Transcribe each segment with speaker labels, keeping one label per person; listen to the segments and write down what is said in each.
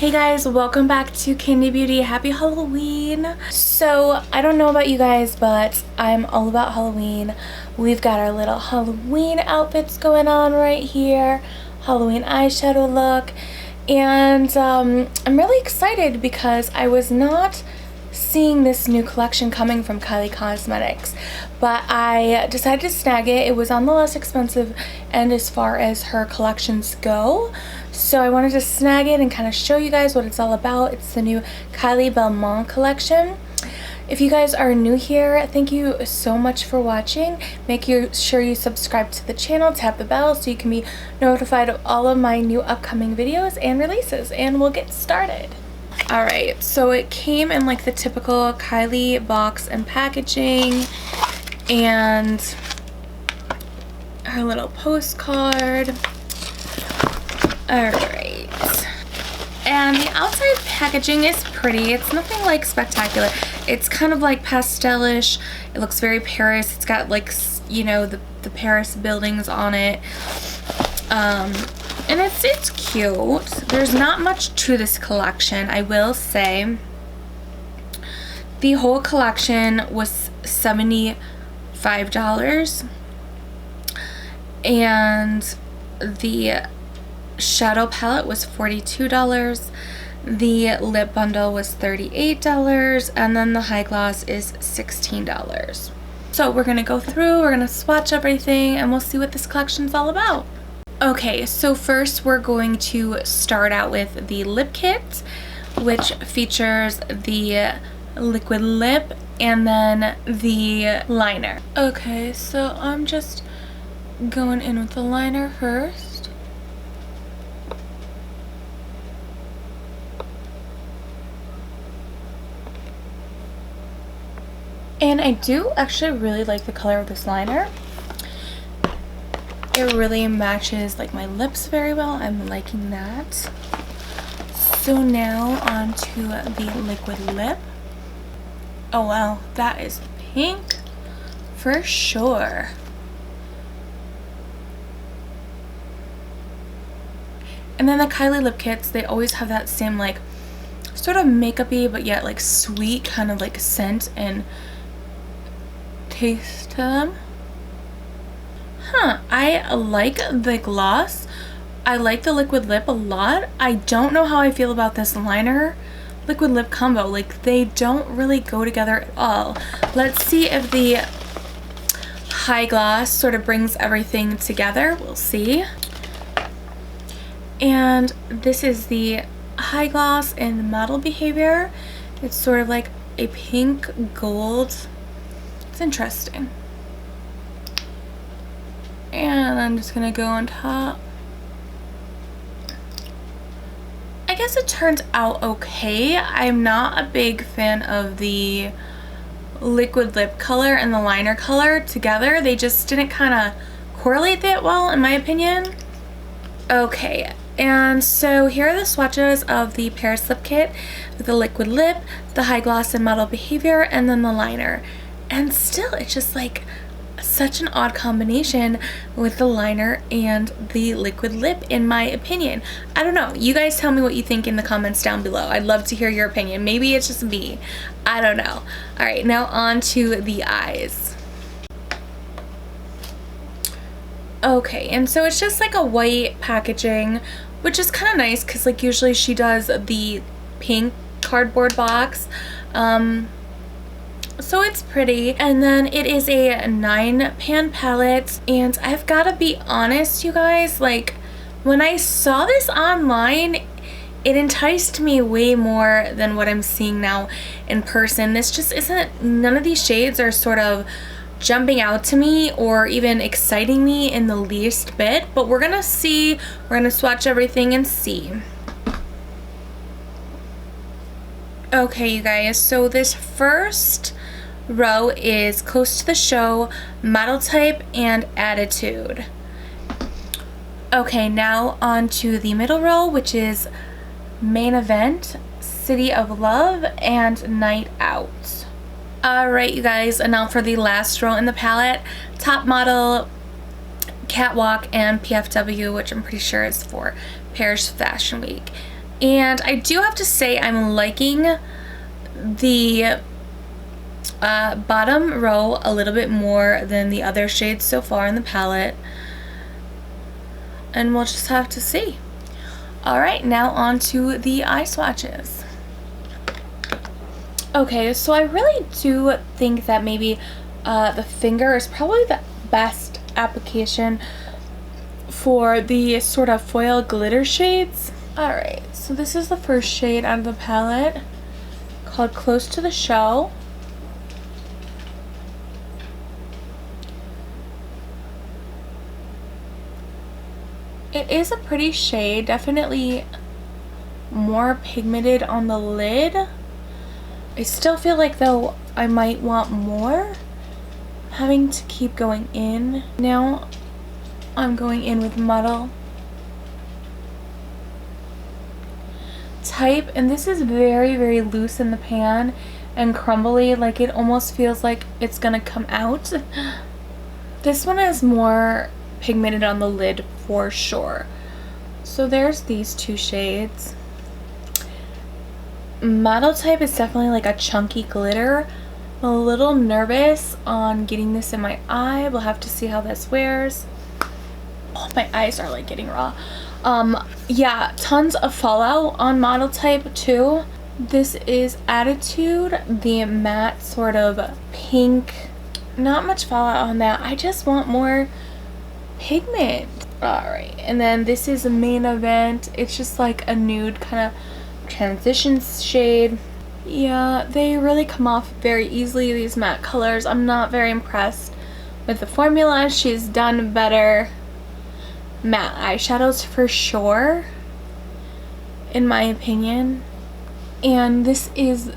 Speaker 1: Hey guys, welcome back to Kendi Beauty. Happy Halloween. So I don't know about you guys, but I'm all about Halloween. We've got our little Halloween outfits going on right here, Halloween eyeshadow look, and I'm really excited because I was not seeing this new collection coming from Kylie Cosmetics, but I decided to snag it. It was on the less expensive end as far as her collections go, so I wanted to snag it and kind of show you guys what it's all about. It's the new Kylie Balmain Collection. If you guys are new here, thank you so much for watching. Make sure you subscribe to the channel, tap the bell so you can be notified of all of my new upcoming videos and releases, and we'll get started. Alright, so it came in like the typical Kylie box and packaging, and her little postcard. Alright, and the outside packaging is pretty. It's nothing like spectacular. It's kind of like pastelish. It looks very Paris. It's got like, you know, the Paris buildings on it. And it's cute. There's not much to this collection, I will say. The whole collection was $75, and the shadow palette was $42. The lip bundle was $38, and then the high gloss is $16. So we're gonna go through, we're gonna swatch everything, and we'll see what this collection's all about. Okay, so first we're going to start out with the lip kit, which features the liquid lip and then the liner. Okay, so I'm just going in with the liner first. And I do actually really like the color of this liner. It really matches like my lips very well. I'm liking that. So now on to the liquid lip. Oh wow, that is pink for sure. And then the Kylie lip kits, they always have that same like sort of makeup-y but yet like sweet kind of like scent and taste to them. I like the gloss. I like the liquid lip a lot. I don't know how I feel about this liner liquid lip combo. Like, they don't really go together at all. Let's see if the high gloss sort of brings everything together. We'll see. And this is the high gloss in Model Behavior. It's sort of like a pink gold. It's interesting. And I'm just gonna go on top. I guess it turns out okay. I'm not a big fan of the liquid lip color and the liner color together. They just didn't kind of correlate that well, in my opinion. Okay, and so here are the swatches of the Paris lip kit with the liquid lip, the high gloss and Model Behavior, and then the liner. And still, it's just like such an odd combination with the liner and the liquid lip, in my opinion. I don't know. You guys tell me what you think in the comments down below. I'd love to hear your opinion. Maybe it's just me. I don't know. Alright, now on to the eyes. Okay, and so it's just like a white packaging, which is kind of nice because like usually she does the pink cardboard box. So it's pretty, and then it is a 9-pan palette, and I've got to be honest, you guys, like when I saw this online, it enticed me way more than what I'm seeing now in person. This just isn't, none of these shades are sort of jumping out to me or even exciting me in the least bit, but we're gonna see, we're gonna swatch everything and see. Okay, you guys, so this first row is Close to the Show, Model Type, and Attitude. Okay, now on to the middle row, which is Main Event, City of Love, and Night Out. Alright, you guys, and now for the last row in the palette, Top Model, Catwalk, and PFW, which I'm pretty sure is for Paris Fashion Week. And I do have to say I'm liking the bottom row a little bit more than the other shades so far in the palette. And we'll just have to see. Alright, now on to the eye swatches. Okay, so I really do think that maybe the finger is probably the best application for the sort of foil glitter shades. Alright, so this is the first shade out of the palette, called Close to the Show. It is a pretty shade, definitely more pigmented on the lid. I still feel like though I might want more. Having to keep going in. Now I'm going in with Muddle Type, and this is very, very loose in the pan and crumbly, like it almost feels like it's gonna come out. This one is more pigmented on the lid for sure. So there's these two shades. Model Type is definitely like a chunky glitter. I'm a little nervous on getting this in my eye. We'll have to see how this wears. Oh, my eyes are like getting raw. Yeah, tons of fallout on Model Type too. This is Attitude, the matte sort of pink. Not much fallout on that. I just want more pigment. Alright, and then this is a Main Event. It's just like a nude kind of transition shade. Yeah, they really come off very easily, these matte colors. I'm not very impressed with the formula. She's done better matte eyeshadows for sure, in my opinion. And this is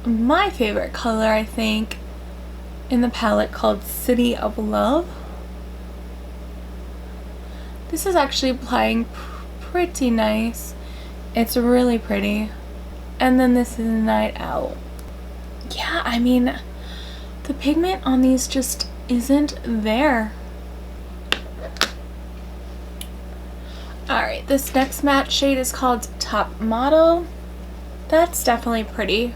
Speaker 1: my favorite color, I think, in the palette, called City of Love. This is actually applying pretty nice. It's really pretty. And then this is Night Out. Yeah, I mean, the pigment on these just isn't there. Alright, this next matte shade is called Top Model. That's definitely pretty.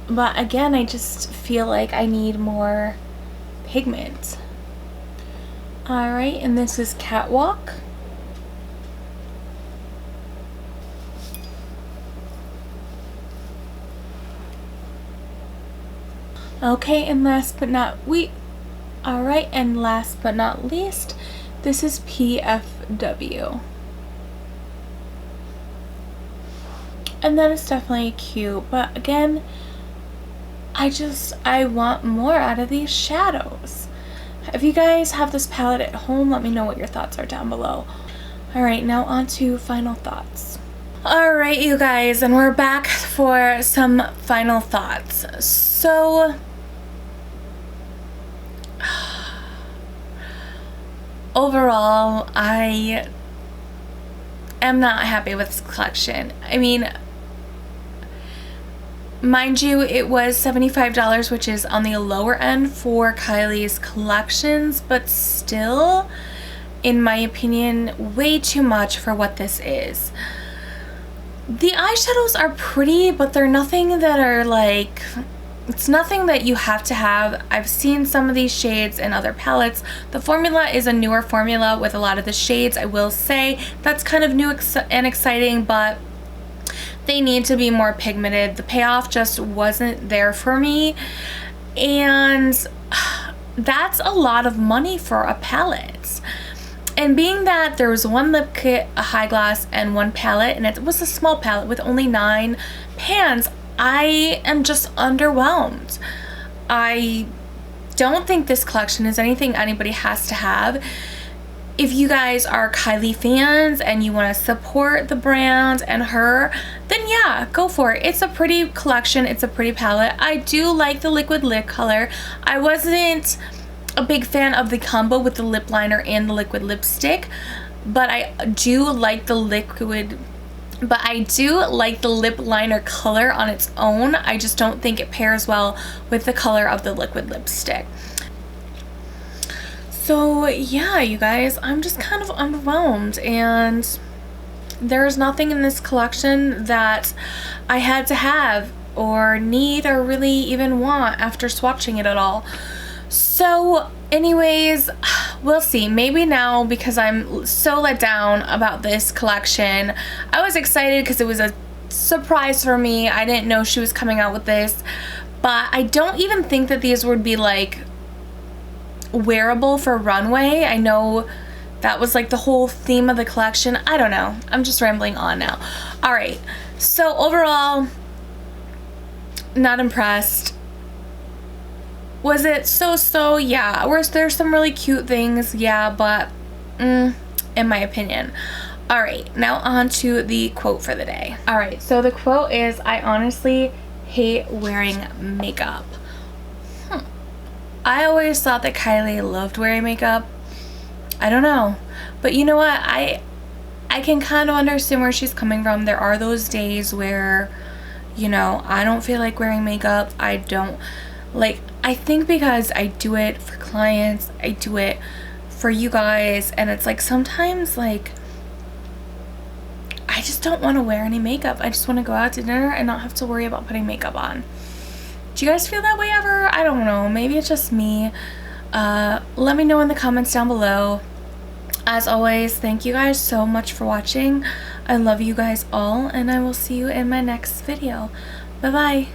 Speaker 1: But again, I just feel like I need more pigment. Alright, and this is Catwalk. Okay, and last but not least, this is PFW. And that is definitely cute, but again, I want more out of these shadows. If you guys have this palette at home, let me know what your thoughts are down below. Alright, now on to final thoughts. Alright, you guys, and we're back for some final thoughts. So, overall, I am not happy with this collection. I mean, mind you, it was $75, which is on the lower end for Kylie's collections, but still, in my opinion, way too much for what this is. The eyeshadows are pretty, but they're nothing that are like, it's nothing that you have to have. I've seen some of these shades in other palettes. The formula is a newer formula with a lot of the shades. I will say that's kind of new and exciting, but they need to be more pigmented. The payoff just wasn't there for me, and that's a lot of money for a palette. And being that there was one lip kit, a high gloss, and one palette, and it was a small palette with only 9 pans, I am just underwhelmed. I don't think this collection is anything anybody has to have. If you guys are Kylie fans and you want to support the brand and her, then yeah, go for it. It's a pretty collection. It's a pretty palette. I do like the liquid lip color. I wasn't a big fan of the combo with the lip liner and the liquid lipstick, but I do like the lip liner color on its own. I just don't think it pairs well with the color of the liquid lipstick. So yeah, you guys, I'm just kind of underwhelmed, and there's nothing in this collection that I had to have or need or really even want after swatching it at all. So anyways, we'll see. Maybe now, because I'm so let down about this collection. I was excited because it was a surprise for me. I didn't know she was coming out with this, but I don't even think that these would be like wearable for runway. I know that was like the whole theme of the collection. I don't know. I'm just rambling on now. All right. So overall, not impressed. Was it so? Yeah. There's some really cute things, yeah, but in my opinion. All right, now on to the quote for the day. All right, so the quote is, "I honestly hate wearing makeup." I always thought that Kylie loved wearing makeup. I don't know, but you know what? I can kind of understand where she's coming from. There are those days where, you know, I don't feel like wearing makeup. I don't like. I think because I do it for clients, I do it for you guys, and it's like sometimes like I just don't want to wear any makeup. I just want to go out to dinner and not have to worry about putting makeup on. Do you guys feel that way ever? I don't know. Maybe it's just me. Let me know in the comments down below. As always, thank you guys so much for watching. I love you guys all, and I will see you in my next video. Bye-bye.